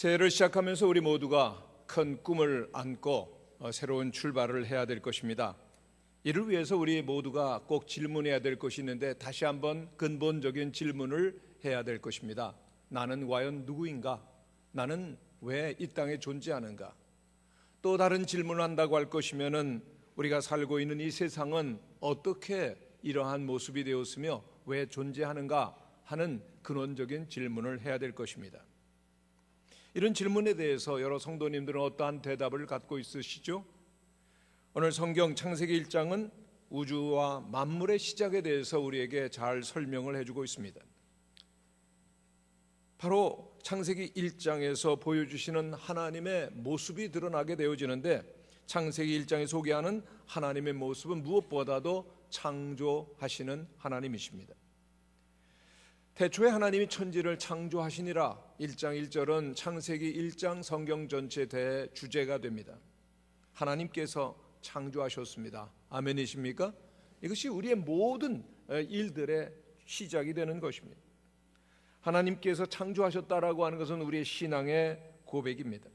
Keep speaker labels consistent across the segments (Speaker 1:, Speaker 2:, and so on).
Speaker 1: 새해를 시작하면서 우리 모두가 큰 꿈을 안고 새로운 출발을 해야 될 것입니다. 이를 위해서 우리 모두가 꼭 질문해야 될 것이 있는데 다시 한번 근본적인 질문을 해야 될 것입니다. 나는 과연 누구인가? 나는 왜 이 땅에 존재하는가? 또 다른 질문을 한다고 할 것이면은 우리가 살고 있는 이 세상은 어떻게 이러한 모습이 되었으며 왜 존재하는가 하는 근원적인 질문을 해야 될 것입니다. 이런 질문에 대해서 여러 성도님들은 어떠한 대답을 갖고 있으시죠? 오늘 성경 창세기 1장은 우주와 만물의 시작에 대해서 우리에게 잘 설명을 해주고 있습니다. 바로 창세기 1장에서 보여주시는 하나님의 모습이 드러나게 되어지는데, 창세기 1장에 소개하는 하나님의 모습은 무엇보다도 창조하시는 하나님이십니다. 태초에 하나님이 천지를 창조하시니라 1장 1절은 창세기 1장 성경 전체 대주제가 됩니다. 하나님께서 창조하셨습니다. 아멘이십니까? 이것이 우리의 모든 일들의 시작이 되는 것입니다. 하나님께서 창조하셨다라고 하는 것은 우리의 신앙의 고백입니다.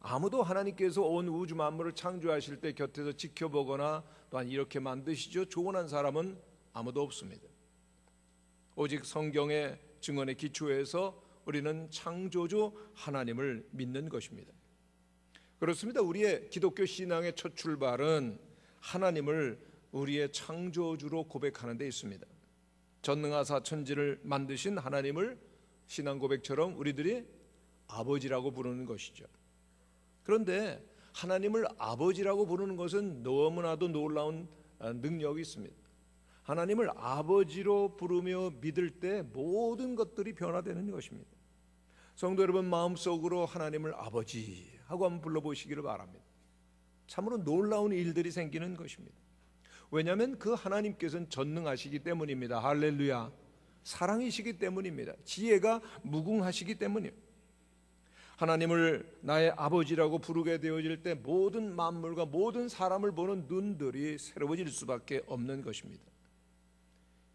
Speaker 1: 아무도 하나님께서 온 우주 만물을 창조하실 때 곁에서 지켜보거나 또한 이렇게 만드시죠 조언한 사람은 아무도 없습니다. 오직 성경의 증언에 기초해서 우리는 창조주 하나님을 믿는 것입니다. 그렇습니다. 우리의 기독교 신앙의 첫 출발은 하나님을 우리의 창조주로 고백하는 데 있습니다. 전능하사 천지를 만드신 하나님을 신앙 고백처럼 우리들이 아버지라고 부르는 것이죠. 그런데 하나님을 아버지라고 부르는 것은 너무나도 놀라운 능력이 있습니다. 하나님을 아버지로 부르며 믿을 때 모든 것들이 변화되는 것입니다. 성도 여러분, 마음속으로 하나님을 아버지 하고 한번 불러보시기를 바랍니다. 참으로 놀라운 일들이 생기는 것입니다. 왜냐하면 그 하나님께서는 전능하시기 때문입니다. 할렐루야. 사랑이시기 때문입니다. 지혜가 무궁하시기 때문입니다. 하나님을 나의 아버지라고 부르게 되어질 때 모든 만물과 모든 사람을 보는 눈들이 새로워질 수밖에 없는 것입니다.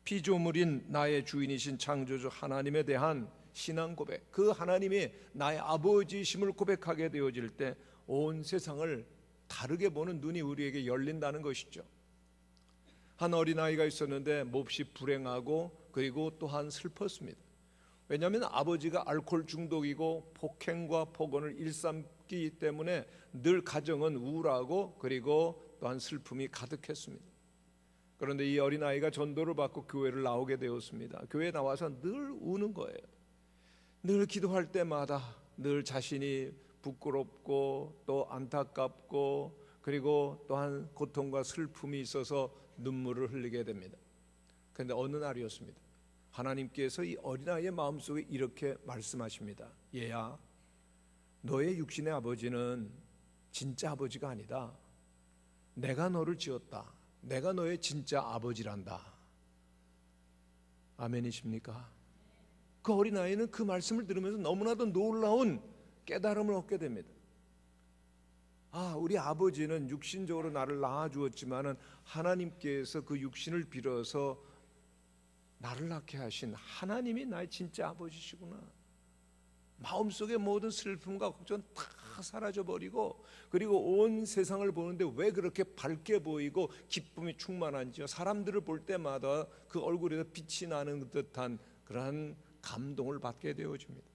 Speaker 1: 피조물인 나의 주인이신 창조주 하나님에 대한 신앙 고백, 그 하나님이 나의 아버지심을 고백하게 되어질 때 온 세상을 다르게 보는 눈이 우리에게 열린다는 것이죠. 한 어린아이가 있었는데 몹시 불행하고 그리고 또한 슬펐습니다. 왜냐하면 아버지가 알코올 중독이고 폭행과 폭언을 일삼기 때문에 늘 가정은 우울하고 그리고 또한 슬픔이 가득했습니다. 그런데 이 어린아이가 전도를 받고 교회를 나오게 되었습니다. 교회에 나와서 늘 우는 거예요. 늘 기도할 때마다 늘 자신이 부끄럽고 또 안타깝고 그리고 또한 고통과 슬픔이 있어서 눈물을 흘리게 됩니다. 그런데 어느 날이었습니다. 하나님께서 이 어린아이의 마음속에 이렇게 말씀하십니다. 얘야, 너의 육신의 아버지는 진짜 아버지가 아니다. 내가 너를 지었다. 내가 너의 진짜 아버지란다. 아멘이십니까? 그 어린아이는 그 말씀을 들으면서 너무나도 놀라운 깨달음을 얻게 됩니다. 우리 아버지는 육신적으로 나를 낳아주었지만은 하나님께서 그 육신을 빌어서 나를 낳게 하신 하나님이 나의 진짜 아버지시구나. 마음속의 모든 슬픔과 걱정 다 사라져버리고 그리고 온 세상을 보는데 왜 그렇게 밝게 보이고 기쁨이 충만한지요. 사람들을 볼 때마다 그 얼굴에서 빛이 나는 듯한 그러한 감동을 받게 되어집니다.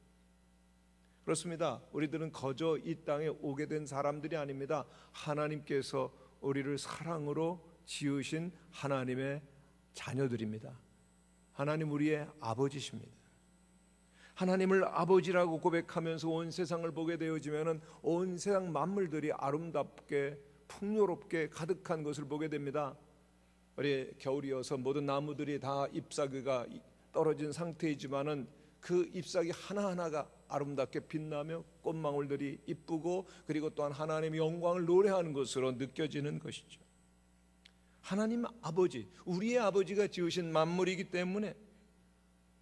Speaker 1: 그렇습니다. 우리들은 거저 이 땅에 오게 된 사람들이 아닙니다. 하나님께서 우리를 사랑으로 지으신 하나님의 자녀들입니다. 하나님 우리의 아버지십니다. 하나님을 아버지라고 고백하면서 온 세상을 보게 되어지면 온 세상 만물들이 아름답게 풍요롭게 가득한 것을 보게 됩니다. 우리 겨울이어서 모든 나무들이 다 잎사귀가 떨어진 상태이지만은 그 잎사귀 하나하나가 아름답게 빛나며 꽃망울들이 이쁘고 그리고 또한 하나님의 영광을 노래하는 것으로 느껴지는 것이죠. 하나님 아버지, 우리의 아버지가 지으신 만물이기 때문에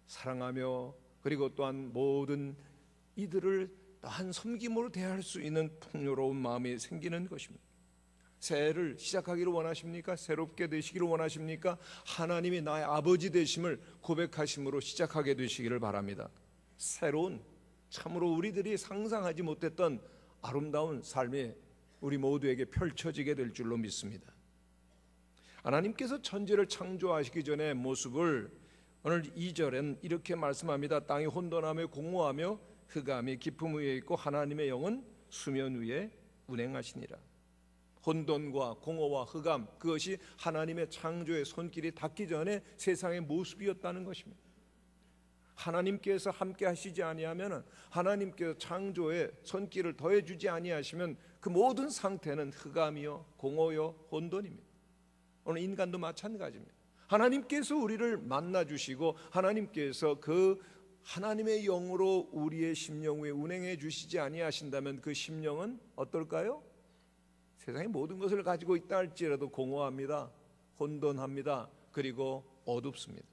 Speaker 1: 사랑하며 그리고 또한 모든 이들을 한 섬김으로 대할 수 있는 풍요로운 마음이 생기는 것입니다. 새해를 시작하기를 원하십니까? 새롭게 되시기를 원하십니까? 하나님이 나의 아버지 되심을 고백하심으로 시작하게 되시기를 바랍니다. 새로운 참으로 우리들이 상상하지 못했던 아름다운 삶이 우리 모두에게 펼쳐지게 될 줄로 믿습니다. 하나님께서 천지를 창조하시기 전의 모습을 오늘 2절엔 이렇게 말씀합니다. 땅이 혼돈하며 공허하며 흑암이 깊음 위에 있고 하나님의 영은 수면 위에 운행하시니라. 혼돈과 공허와 흑암, 그것이 하나님의 창조의 손길이 닿기 전에 세상의 모습이었다는 것입니다. 하나님께서 함께 하시지 아니하면, 하나님께서 창조에 손길을 더해 주지 아니하시면 그 모든 상태는 흑암이요 공허요 혼돈입니다. 오늘 인간도 마찬가지입니다. 하나님께서 우리를 만나 주시고 하나님께서 그 하나님의 영으로 우리의 심령 위에 운행해 주시지 아니하신다면 그 심령은 어떨까요? 세상의 모든 것을 가지고 있다 할지라도 공허합니다. 혼돈합니다. 그리고 어둡습니다.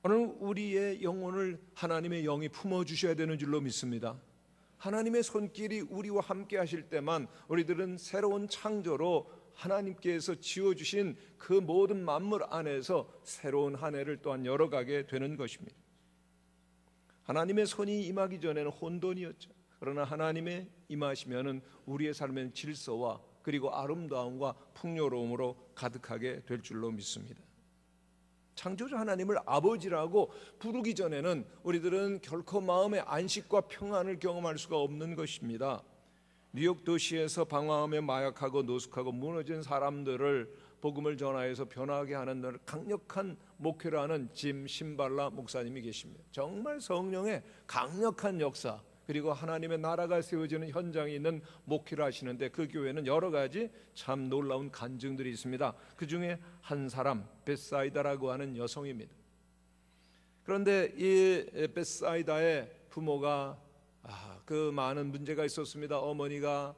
Speaker 1: 오늘 우리의 영혼을 하나님의 영이 품어주셔야 되는 줄로 믿습니다. 하나님의 손길이 우리와 함께 하실 때만 우리들은 새로운 창조로 하나님께서 지어주신 그 모든 만물 안에서 새로운 한 해를 또한 열어가게 되는 것입니다. 하나님의 손이 임하기 전에는 혼돈이었죠. 그러나 하나님의 임하시면은 우리의 삶의 질서와 그리고 아름다움과 풍요로움으로 가득하게 될 줄로 믿습니다. 창조주 하나님을 아버지라고 부르기 전에는 우리들은 결코 마음의 안식과 평안을 경험할 수가 없는 것입니다. 뉴욕 도시에서 방황하며 마약하고 노숙하고 무너진 사람들을 복음을 전하여서 변화하게 하는 강력한 목회를 하는 짐 신발라 목사님이 계십니다. 정말 성령의 강력한 역사, 그리고 하나님의 나라가 세워지는 현장에 있는 목회를 하시는데 그 교회는 여러 가지 참 놀라운 간증들이 있습니다. 그 중에 한 사람, 벳사이다라고 하는 여성입니다. 그런데 이 벳사이다의 부모가 그 많은 문제가 있었습니다. 어머니가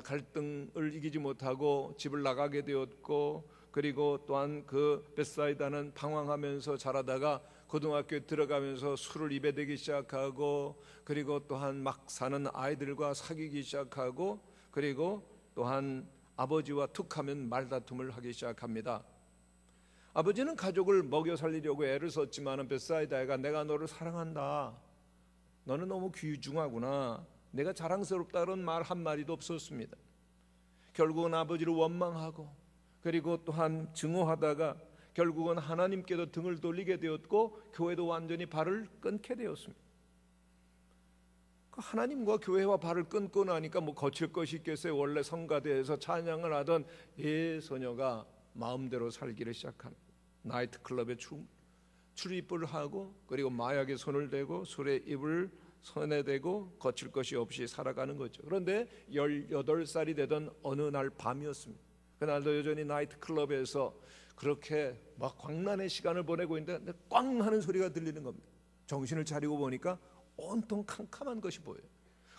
Speaker 1: 갈등을 이기지 못하고 집을 나가게 되었고, 그리고 또한 그 벳사이다는 방황하면서 자라다가 고등학교에 들어가면서 술을 입에 대기 시작하고, 그리고 또한 막 사는 아이들과 사귀기 시작하고, 그리고 또한 아버지와 툭하면 말다툼을 하기 시작합니다. 아버지는 가족을 먹여 살리려고 애를 썼지만 벳사이다가 내가 너를 사랑한다, 너는 너무 귀중하구나, 내가 자랑스럽다 그런 말 한마디도 없었습니다. 결국은 아버지를 원망하고 그리고 또한 증오하다가 결국은 하나님께도 등을 돌리게 되었고 교회도 완전히 발을 끊게 되었습니다. 하나님과 교회와 발을 끊고 나니까 뭐 거칠 것이 있겠어요. 원래 성가대에서 찬양을 하던 소녀가 마음대로 살기를 시작합니다. 나이트클럽에 출입을 하고 그리고 마약에 손을 대고 술에 입을 손에 대고 거칠 것이 없이 살아가는 거죠. 그런데 18살이 되던 어느 날 밤이었습니다. 그날도 여전히 나이트클럽에서 그렇게 막 광란의 시간을 보내고 있는데 꽝 하는 소리가 들리는 겁니다. 정신을 차리고 보니까 온통 캄캄한 것이 보여요.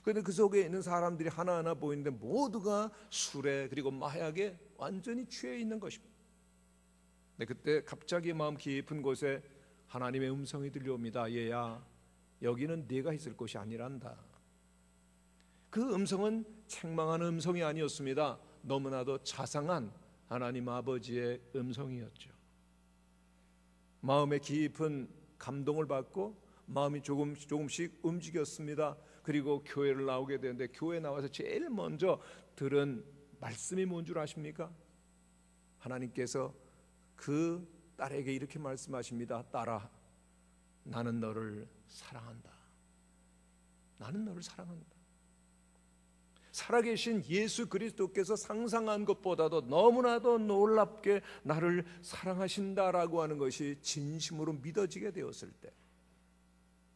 Speaker 1: 그런데 그 속에 있는 사람들이 하나하나 보이는데 모두가 술에 그리고 마약에 완전히 취해 있는 것입니다. 근데 그때 갑자기 마음 깊은 곳에 하나님의 음성이 들려옵니다. 얘야, 여기는 네가 있을 곳이 아니란다. 그 음성은 책망하는 음성이 아니었습니다. 너무나도 자상한 하나님 아버지의 음성이었죠. 마음의 깊은 감동을 받고 마음이 조금씩 움직였습니다. 그리고 교회를 나오게 되는데 교회 나와서 제일 먼저 들은 말씀이 뭔 줄 아십니까? 하나님께서 그 딸에게 이렇게 말씀하십니다. 딸아, 나는 너를 사랑한다. 나는 너를 사랑한다. 살아계신 예수 그리스도께서 상상한 것보다도 너무나도 놀랍게 나를 사랑하신다라고 하는 것이 진심으로 믿어지게 되었을 때,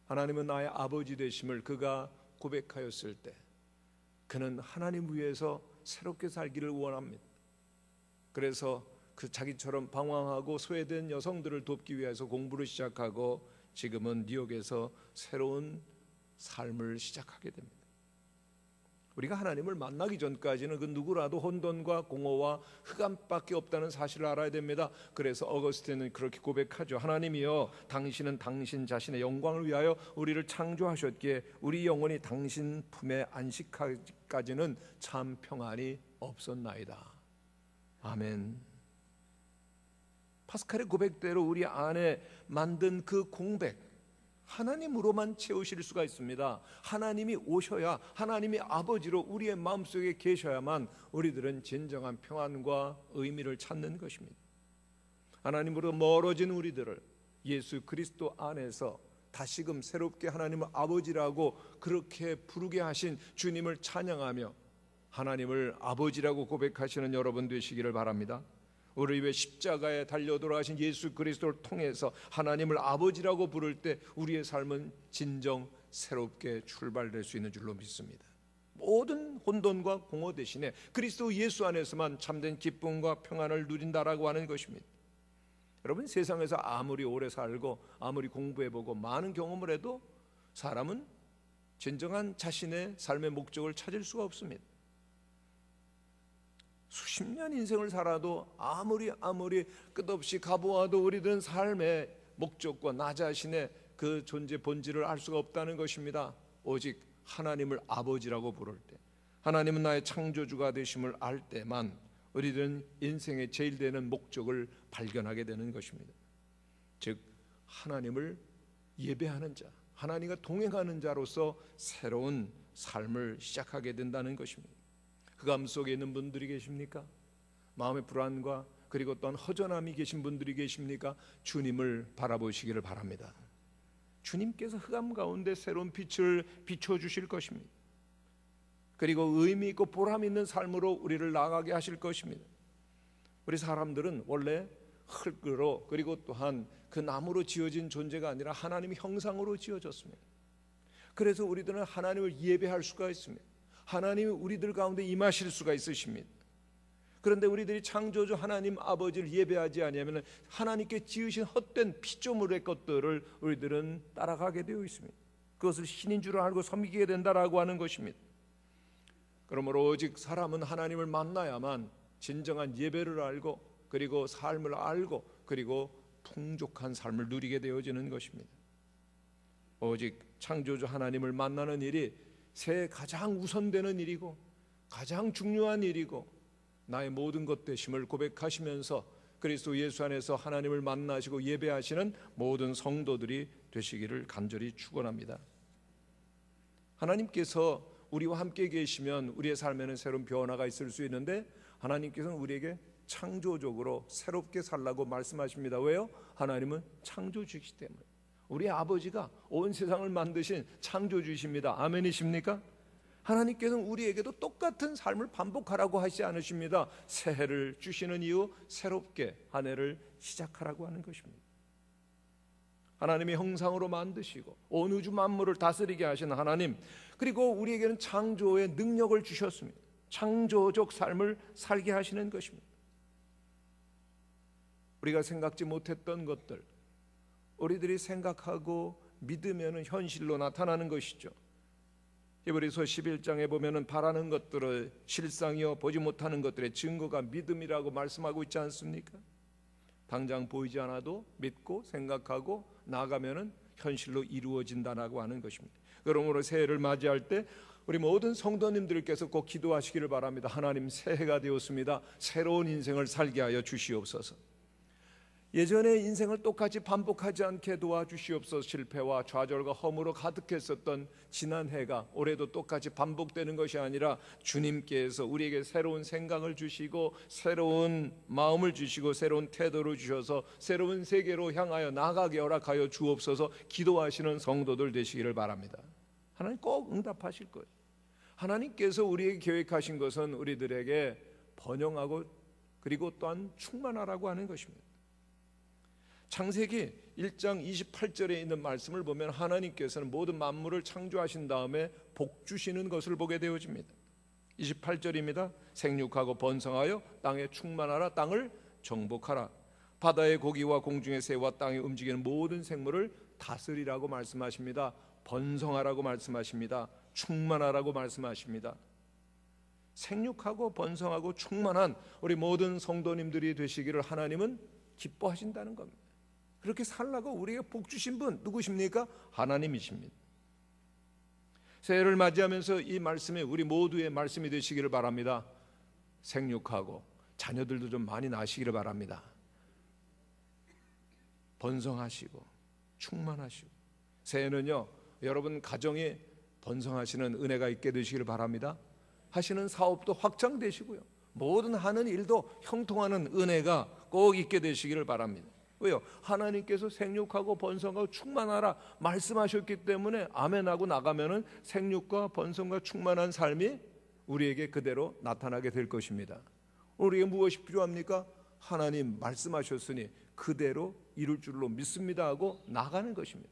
Speaker 1: 하나님은 나의 아버지 되심을 그가 고백하였을 때, 그는 하나님 위해서 새롭게 살기를 원합니다. 그래서 그 자기처럼 방황하고 소외된 여성들을 돕기 위해서 공부를 시작하고 지금은 뉴욕에서 새로운 삶을 시작하게 됩니다. 우리가 하나님을 만나기 전까지는 그 누구라도 혼돈과 공허와 흑암밖에 없다는 사실을 알아야 됩니다. 그래서 어거스틴은 그렇게 고백하죠. 하나님이여, 당신은 당신 자신의 영광을 위하여 우리를 창조하셨기에 우리 영혼이 당신 품에 안식하기까지는 참 평안이 없었나이다. 아멘. 파스칼의 고백대로 우리 안에 만든 그 공백, 하나님으로만 채우실 수가 있습니다. 하나님이 오셔야, 하나님이 아버지로 우리의 마음속에 계셔야만 우리들은 진정한 평안과 의미를 찾는 것입니다. 하나님으로 멀어진 우리들을 예수 그리스도 안에서 다시금 새롭게 하나님을 아버지라고 그렇게 부르게 하신 주님을 찬양하며 하나님을 아버지라고 고백하시는 여러분 되시기를 바랍니다. 우리 위해 십자가에 달려 돌아가신 예수 그리스도를 통해서 하나님을 아버지라고 부를 때 우리의 삶은 진정 새롭게 출발될 수 있는 줄로 믿습니다. 모든 혼돈과 공허 대신에 그리스도 예수 안에서만 참된 기쁨과 평안을 누린다라고 하는 것입니다. 여러분, 세상에서 아무리 오래 살고 아무리 공부해보고 많은 경험을 해도 사람은 진정한 자신의 삶의 목적을 찾을 수가 없습니다. 수십 년 인생을 살아도 아무리 끝없이 가보아도 우리들은 삶의 목적과 나 자신의 그 존재 본질을 알 수가 없다는 것입니다. 오직 하나님을 아버지라고 부를 때, 하나님은 나의 창조주가 되심을 알 때만 우리들은 인생의 제일 되는 목적을 발견하게 되는 것입니다. 즉 하나님을 예배하는 자, 하나님과 동행하는 자로서 새로운 삶을 시작하게 된다는 것입니다. 흑암 속에 있는 분들이 계십니까? 마음의 불안과 그리고 또한 허전함이 계신 분들이 계십니까? 주님을 바라보시기를 바랍니다. 주님께서 흑암 가운데 새로운 빛을 비춰주실 것입니다. 그리고 의미 있고 보람 있는 삶으로 우리를 나아가게 하실 것입니다. 우리 사람들은 원래 흙으로 그리고 또한 그 나무로 지어진 존재가 아니라 하나님의 형상으로 지어졌습니다. 그래서 우리들은 하나님을 예배할 수가 있습니다. 하나님이 우리들 가운데 임하실 수가 있으십니다. 그런데 우리들이 창조주 하나님 아버지를 예배하지 아니하면 하나님께 지으신 헛된 피조물의 것들을 우리들은 따라가게 되어 있습니다. 그것을 신인 줄 알고 섬기게 된다라고 하는 것입니다. 그러므로 오직 사람은 하나님을 만나야만 진정한 예배를 알고 그리고 삶을 알고 그리고 풍족한 삶을 누리게 되어지는 것입니다. 오직 창조주 하나님을 만나는 일이 새 가장 우선되는 일이고 가장 중요한 일이고 나의 모든 것 되심을 고백하시면서 그리스도 예수 안에서 하나님을 만나시고 예배하시는 모든 성도들이 되시기를 간절히 축원합니다. 하나님께서 우리와 함께 계시면 우리의 삶에는 새로운 변화가 있을 수 있는데 하나님께서는 우리에게 창조적으로 새롭게 살라고 말씀하십니다. 왜요? 하나님은 창조주이기 때문에. 우리 아버지가 온 세상을 만드신 창조주이십니다. 아멘이십니까? 하나님께서는 우리에게도 똑같은 삶을 반복하라고 하시지 않으십니다. 새해를 주시는 이유 새롭게 한 해를 시작하라고 하는 것입니다. 하나님의 형상으로 만드시고 온 우주 만물을 다스리게 하신 하나님, 그리고 우리에게는 창조의 능력을 주셨습니다. 창조적 삶을 살게 하시는 것입니다. 우리가 생각지 못했던 것들, 우리들이 생각하고 믿으면 현실로 나타나는 것이죠. 히브리서 11장에 보면은 바라는 것들을 실상이요 보지 못하는 것들의 증거가 믿음이라고 말씀하고 있지 않습니까? 당장 보이지 않아도 믿고 생각하고 나아가면은 현실로 이루어진다라고 하는 것입니다. 그러므로 새해를 맞이할 때 우리 모든 성도님들께서 꼭 기도하시기를 바랍니다. 하나님, 새해가 되었습니다. 새로운 인생을 살게 하여 주시옵소서. 예전의 인생을 똑같이 반복하지 않게 도와주시옵소서. 실패와 좌절과 허무로 가득했었던 지난 해가 올해도 똑같이 반복되는 것이 아니라 주님께서 우리에게 새로운 생각을 주시고 새로운 마음을 주시고 새로운 태도를 주셔서 새로운 세계로 향하여 나가게 허락하여 주옵소서. 기도하시는 성도들 되시기를 바랍니다. 하나님 꼭 응답하실 거예요. 하나님께서 우리에게 계획하신 것은 우리들에게 번영하고 그리고 또한 충만하라고 하는 것입니다. 창세기 1장 28절에 있는 말씀을 보면 하나님께서는 모든 만물을 창조하신 다음에 복 주시는 것을 보게 되어집니다. 28절입니다. 생육하고 번성하여 땅에 충만하라. 땅을 정복하라. 바다의 고기와 공중의 새와 땅에 움직이는 모든 생물을 다스리라고 말씀하십니다. 번성하라고 말씀하십니다. 충만하라고 말씀하십니다. 생육하고 번성하고 충만한 우리 모든 성도님들이 되시기를 하나님은 기뻐하신다는 겁니다. 그렇게 살라고 우리에게 복 주신 분 누구십니까? 하나님이십니다. 새해를 맞이하면서 이 말씀이 우리 모두의 말씀이 되시기를 바랍니다. 생육하고 자녀들도 좀 많이 낳으시기를 바랍니다. 번성하시고 충만하시고 새해는요, 여러분 가정이 번성하시는 은혜가 있게 되시기를 바랍니다. 하시는 사업도 확장되시고요, 모든 하는 일도 형통하는 은혜가 꼭 있게 되시기를 바랍니다. 왜요? 하나님께서 생육하고 번성하고 충만하라 말씀하셨기 때문에 아멘하고 나가면은 생육과 번성과 충만한 삶이 우리에게 그대로 나타나게 될 것입니다. 우리에게 무엇이 필요합니까? 하나님 말씀하셨으니 그대로 이룰 줄로 믿습니다 하고 나가는 것입니다.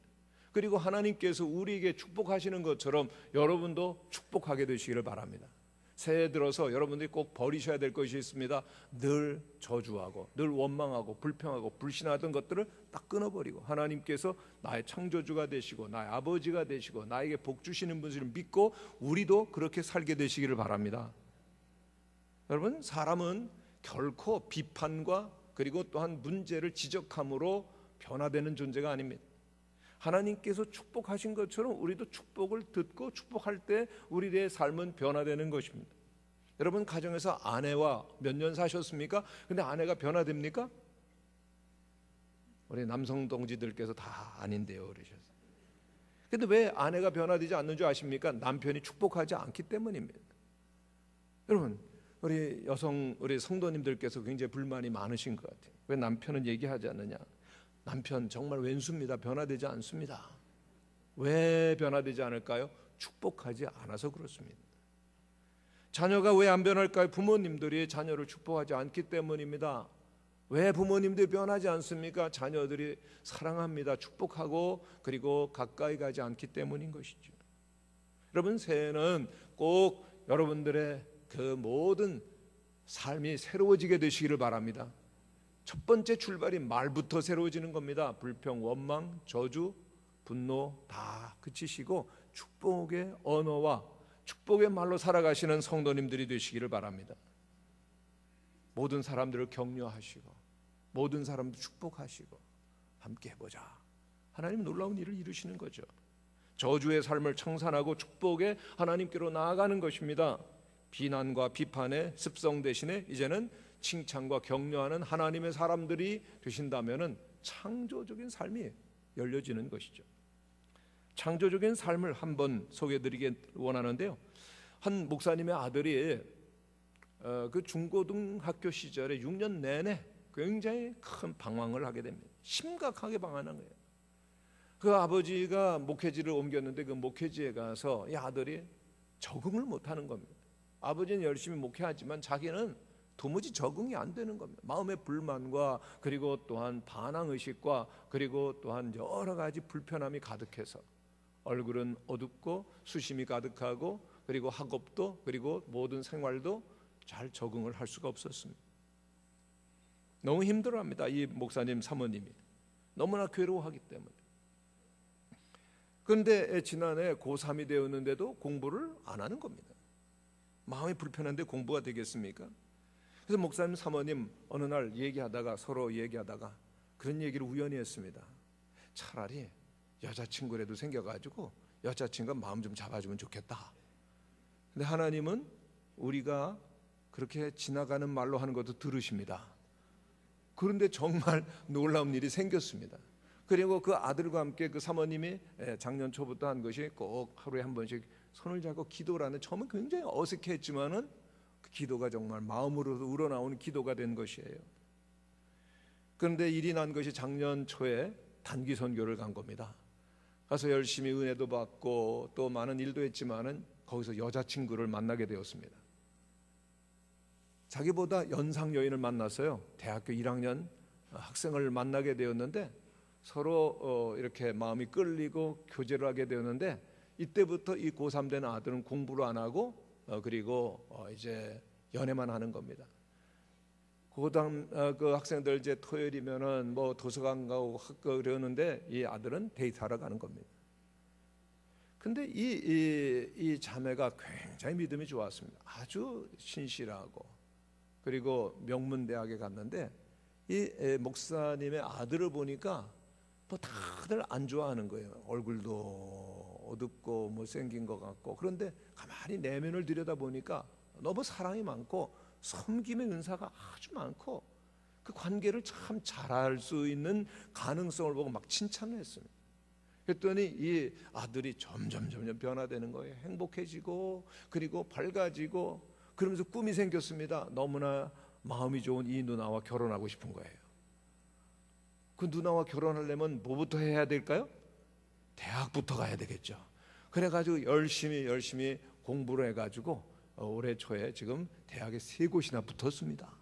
Speaker 1: 그리고 하나님께서 우리에게 축복하시는 것처럼 여러분도 축복하게 되시기를 바랍니다. 새해 들어서 여러분들이 꼭 버리셔야 될 것이 있습니다. 늘 저주하고 늘 원망하고 불평하고 불신하던 것들을 딱 끊어버리고 하나님께서 나의 창조주가 되시고 나의 아버지가 되시고 나에게 복 주시는 분을 믿고 우리도 그렇게 살게 되시기를 바랍니다. 여러분, 사람은 결코 비판과 그리고 또한 문제를 지적함으로 변화되는 존재가 아닙니다. 하나님께서 축복하신 것처럼 우리도 축복을 듣고 축복할 때 우리의 삶은 변화되는 것입니다. 여러분, 가정에서 아내와 몇 년 사셨습니까? 근데 아내가 변화됩니까? 우리 남성 동지들께서 다 아닌데요 그러셨어요. 근데 왜 아내가 변화되지 않는 줄 아십니까? 남편이 축복하지 않기 때문입니다. 여러분, 우리 성도님들께서 굉장히 불만이 많으신 것 같아요. 왜 남편은 얘기하지 않느냐? 남편 정말 왼수입니다. 변화되지 않습니다. 왜 변화되지 않을까요? 축복하지 않아서 그렇습니다. 자녀가 왜 안 변할까요? 부모님들이 자녀를 축복하지 않기 때문입니다. 왜 부모님들이 변하지 않습니까? 자녀들이 사랑합니다. 축복하고 그리고 가까이 가지 않기 때문인 것이죠. 여러분, 새해는 꼭 여러분들의 그 모든 삶이 새로워지게 되시기를 바랍니다. 첫 번째 출발이 말부터 새로워지는 겁니다. 불평, 원망, 저주, 분노 다 그치시고 축복의 언어와 축복의 말로 살아가시는 성도님들이 되시기를 바랍니다. 모든 사람들을 격려하시고 모든 사람들 축복하시고 함께 해보자. 하나님 놀라운 일을 이루시는 거죠. 저주의 삶을 청산하고 축복의 하나님께로 나아가는 것입니다. 비난과 비판의 습성 대신에 이제는 칭찬과 격려하는 하나님의 사람들이 되신다면 창조적인 삶이 열려지는 것이죠. 창조적인 삶을 한번 소개해드리기 원하는데요. 한 목사님의 아들이 그 중고등학교 시절에 6년 내내 굉장히 큰 방황을 하게 됩니다. 심각하게 방황한 거예요. 그 아버지가 목회지를 옮겼는데 그 목회지에 가서 이 아들이 적응을 못하는 겁니다. 아버지는 열심히 목회하지만 자기는 도무지 적응이 안 되는 겁니다. 마음의 불만과 그리고 또한 반항의식과 그리고 또한 여러 가지 불편함이 가득해서 얼굴은 어둡고 수심이 가득하고 그리고 학업도 그리고 모든 생활도 잘 적응을 할 수가 없었습니다. 너무 힘들어합니다. 이 목사님 사모님이 너무나 괴로워하기 때문에. 그런데 지난해 고3이 되었는데도 공부를 안 하는 겁니다. 마음이 불편한데 공부가 되겠습니까? 그래서 목사님 사모님 어느 날 서로 얘기하다가 그런 얘기를 우연히 했습니다. 차라리 여자친구라도 생겨가지고 여자친구가 마음 좀 잡아주면 좋겠다. 근데 하나님은 우리가 그렇게 지나가는 말로 하는 것도 들으십니다. 그런데 정말 놀라운 일이 생겼습니다. 그리고 그 아들과 함께 그 사모님이 작년 초부터 한 것이 꼭 하루에 한 번씩 손을 잡고 기도라는, 처음은 굉장히 어색했지만은 그 기도가 정말 마음으로 우러나오는 기도가 된 것이에요. 그런데 일이 난 것이 작년 초에 단기 선교를 간 겁니다. 가서 열심히 은혜도 받고 또 많은 일도 했지만은 거기서 여자친구를 만나게 되었습니다. 자기보다 연상 여인을 만났어요. 대학교 1학년 학생을 만나게 되었는데 서로 이렇게 마음이 끌리고 교제를 하게 되었는데 이때부터 이 고3 된 아들은 공부를 안 하고 그리고 이제 연애만 하는 겁니다. 그 학생들 이제 토요일이면은 뭐 도서관 가고 학교 그러는데 이 아들은 데이트하러 가는 겁니다. 근데 이 자매가 굉장히 믿음이 좋았습니다. 아주 신실하고 그리고 명문대학에 갔는데 이 목사님의 아들을 보니까 뭐 다들 안 좋아하는 거예요. 얼굴도 어둡고 못생긴 것 같고. 그런데 가만히 내면을 들여다보니까 너무 사랑이 많고 섬김의 은사가 아주 많고 그 관계를 참 잘할 수 있는 가능성을 보고 막 칭찬을 했습니다. 그랬더니 이 아들이 점점 변화되는 거예요. 행복해지고 그리고 밝아지고 그러면서 꿈이 생겼습니다. 너무나 마음이 좋은 이 누나와 결혼하고 싶은 거예요. 그 누나와 결혼하려면 뭐부터 해야 될까요? 대학부터 가야 되겠죠. 그래가지고 열심히 공부를 해가지고 올해 초에 지금 대학에 3곳이나 붙었습니다.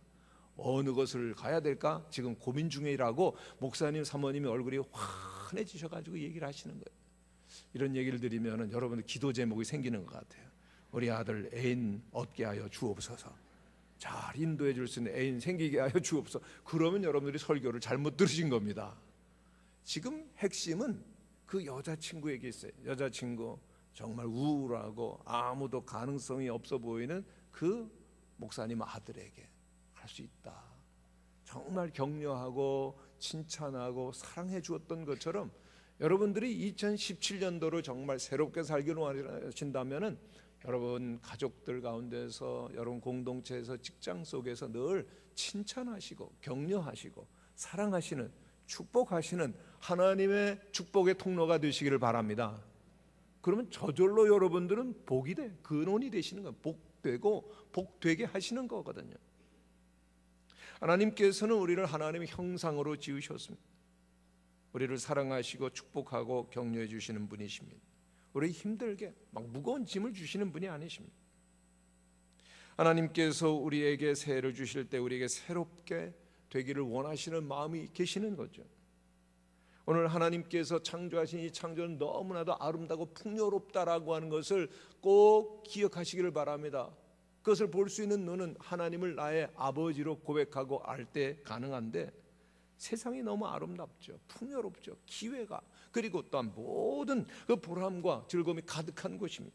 Speaker 1: 어느 것을 가야 될까 지금 고민 중이라고 목사님 사모님이 얼굴이 환해지셔가지고 얘기를 하시는 거예요. 이런 얘기를 드리면 여러분들 기도 제목이 생기는 것 같아요. 우리 아들 애인 얻게 하여 주옵소서. 잘 인도해 줄 수 있는 애인 생기게 하여 주옵소서. 그러면 여러분들이 설교를 잘못 들으신 겁니다. 지금 핵심은 그 여자친구에게 있어요. 여자친구 정말 우울하고 아무도 가능성이 없어 보이는 그 목사님 아들에게 할 수 있다. 정말 격려하고 칭찬하고 사랑해 주었던 것처럼 여러분들이 2017년도를 정말 새롭게 살기를 원하신다면은 여러분 가족들 가운데서 여러분 공동체에서 직장 속에서 늘 칭찬하시고 격려하시고 사랑하시는 축복하시는 하나님의 축복의 통로가 되시기를 바랍니다. 그러면 저절로 여러분들은 복이 돼 근원이 되시는 거예요. 복되고 복되게 하시는 거거든요. 하나님께서는 우리를 하나님의 형상으로 지으셨습니다. 우리를 사랑하시고 축복하고 격려해 주시는 분이십니다. 우리 힘들게 막 무거운 짐을 주시는 분이 아니십니다. 하나님께서 우리에게 새해를 주실 때 우리에게 새롭게 되기를 원하시는 마음이 계시는 거죠. 오늘 하나님께서 창조하신 이 창조는 너무나도 아름다고 풍요롭다라고 하는 것을 꼭 기억하시기를 바랍니다. 그것을 볼 수 있는 눈은 하나님을 나의 아버지로 고백하고 알 때 가능한데 세상이 너무 아름답죠. 풍요롭죠. 기회가 그리고 또한 모든 그 보람과 즐거움이 가득한 곳입니다.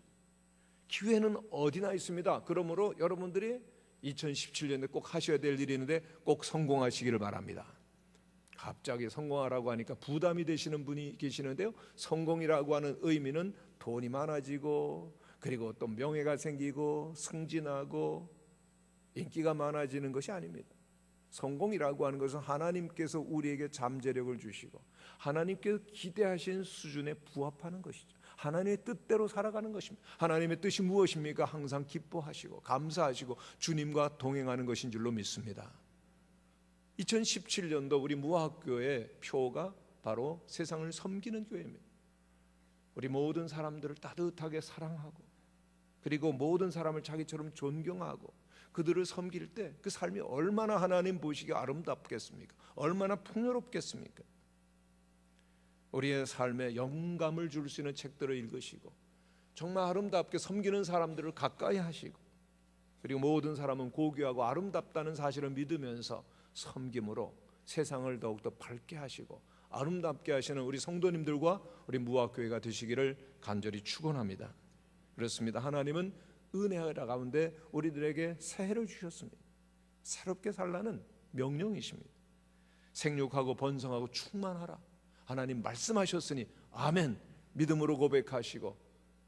Speaker 1: 기회는 어디나 있습니다. 그러므로 여러분들이 2017년에 꼭 하셔야 될 일이 있는데 꼭 성공하시기를 바랍니다. 갑자기 성공하라고 하니까 부담이 되시는 분이 계시는데요. 성공이라고 하는 의미는 돈이 많아지고 그리고 또 명예가 생기고 승진하고 인기가 많아지는 것이 아닙니다. 성공이라고 하는 것은 하나님께서 우리에게 잠재력을 주시고 하나님께서 기대하신 수준에 부합하는 것이죠. 하나님의 뜻대로 살아가는 것입니다. 하나님의 뜻이 무엇입니까? 항상 기뻐하시고 감사하시고 주님과 동행하는 것인 줄로 믿습니다. 2017년도 우리 무학교의 표가 바로 세상을 섬기는 교회입니다. 우리 모든 사람들을 따뜻하게 사랑하고 그리고 모든 사람을 자기처럼 존경하고 그들을 섬길 때 그 삶이 얼마나 하나님 보시기에 아름답겠습니까? 얼마나 풍요롭겠습니까? 우리의 삶에 영감을 줄 수 있는 책들을 읽으시고 정말 아름답게 섬기는 사람들을 가까이 하시고 그리고 모든 사람은 고귀하고 아름답다는 사실을 믿으면서 섬김으로 세상을 더욱더 밝게 하시고 아름답게 하시는 우리 성도님들과 우리 무학교회가 되시기를 간절히 축원합니다. 그렇습니다. 하나님은 은혜 가운데 우리들에게 새해를 주셨습니다. 새롭게 살라는 명령이십니다. 생육하고 번성하고 충만하라. 하나님 말씀하셨으니 아멘. 믿음으로 고백하시고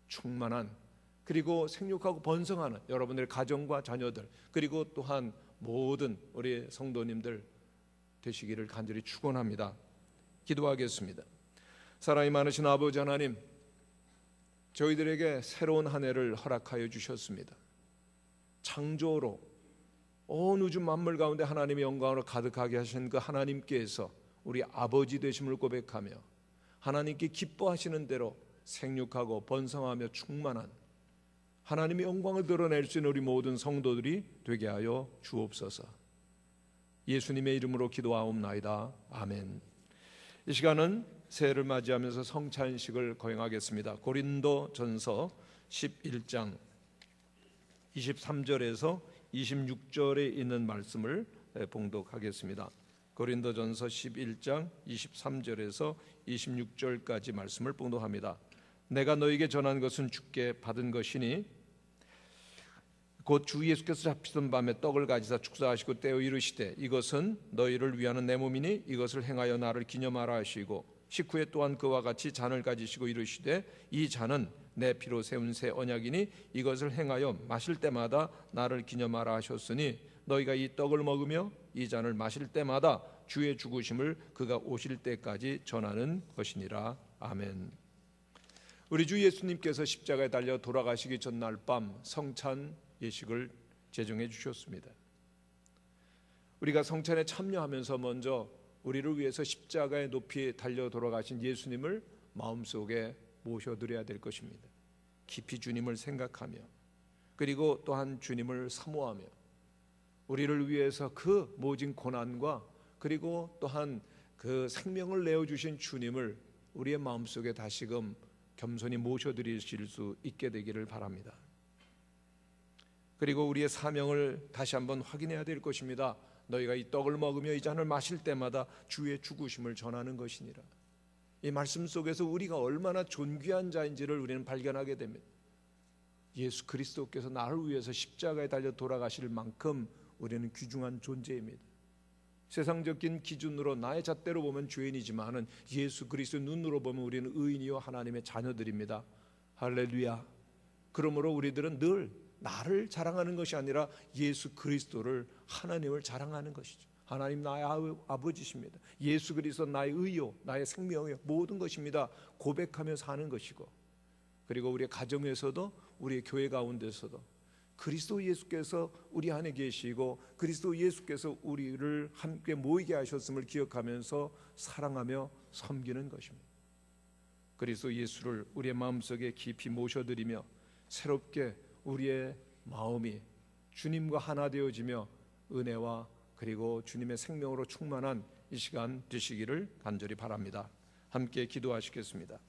Speaker 1: 충만한 그리고 생육하고 번성하는 여러분들의 가정과 자녀들 그리고 또한 모든 우리 성도님들 되시기를 간절히 축원합니다. 기도하겠습니다. 사랑이 많으신 아버지 하나님, 저희들에게 새로운 한 해를 허락하여 주셨습니다. 창조로 온 우주 만물 가운데 하나님의 영광으로 가득하게 하신 그 하나님께서 우리 아버지 되심을 고백하며 하나님께 기뻐하시는 대로 생육하고 번성하며 충만한 하나님의 영광을 드러낼 수 있는 우리 모든 성도들이 되게 하여 주옵소서. 예수님의 이름으로 기도하옵나이다. 아멘. 이 시간은 새해를 맞이하면서 성찬식을 거행하겠습니다. 고린도전서 11장 23절에서 26절에 있는 말씀을 봉독하겠습니다. 고린도전서 11장 23절에서 26절까지 말씀을 봉독합니다. 내가 너에게 전한 것은 주께 받은 것이니 곧 주 예수께서 잡히던 밤에 떡을 가지사 축사하시고 떼어 이르시되 이것은 너희를 위하는 내 몸이니 이것을 행하여 나를 기념하라 하시고 식후에 또한 그와 같이 잔을 가지시고 이르시되 이 잔은 내 피로 세운 새 언약이니 이것을 행하여 마실 때마다 나를 기념하라 하셨으니 너희가 이 떡을 먹으며 이 잔을 마실 때마다 주의 죽으심을 그가 오실 때까지 전하는 것이니라. 아멘. 우리 주 예수님께서 십자가에 달려 돌아가시기 전날 밤 성찬 예식을 제정해 주셨습니다. 우리가 성찬에 참여하면서 먼저 우리를 위해서 십자가에 높이 달려 돌아가신 예수님을 마음속에 모셔드려야 될 것입니다. 깊이 주님을 생각하며, 그리고 또한 주님을 사모하며, 우리를 위해서 그 모진 고난과 그리고 또한 그 생명을 내어주신 주님을 우리의 마음속에 다시금 겸손히 모셔드리실 수 있게 되기를 바랍니다. 그리고 우리의 사명을 다시 한번 확인해야 될 것입니다. 너희가 이 떡을 먹으며 이 잔을 마실 때마다 주의 죽으심을 전하는 것이니라. 이 말씀 속에서 우리가 얼마나 존귀한 자인지를 우리는 발견하게 됩니다. 예수 그리스도께서 나를 위해서 십자가에 달려 돌아가실 만큼 우리는 귀중한 존재입니다. 세상적인 기준으로 나의 잣대로 보면 죄인이지만은 예수 그리스도의 눈으로 보면 우리는 의인이요 하나님의 자녀들입니다. 할렐루야. 그러므로 우리들은 늘 나를 자랑하는 것이 아니라 예수 그리스도를, 하나님을 자랑하는 것이죠. 하나님 나의 아버지십니다. 예수 그리스도 나의 의요, 나의 생명이요, 모든 것입니다. 고백하며 사는 것이고, 그리고 우리의 가정에서도, 우리의 교회 가운데서도 그리스도 예수께서 우리 안에 계시고 그리스도 예수께서 우리를 함께 모이게 하셨음을 기억하면서 사랑하며 섬기는 것입니다. 그리스도 예수를 우리의 마음속에 깊이 모셔드리며 새롭게 우리의 마음이 주님과 하나 되어지며 은혜와 그리고 주님의 생명으로 충만한 이 시간 되시기를 간절히 바랍니다. 함께 기도하시겠습니다.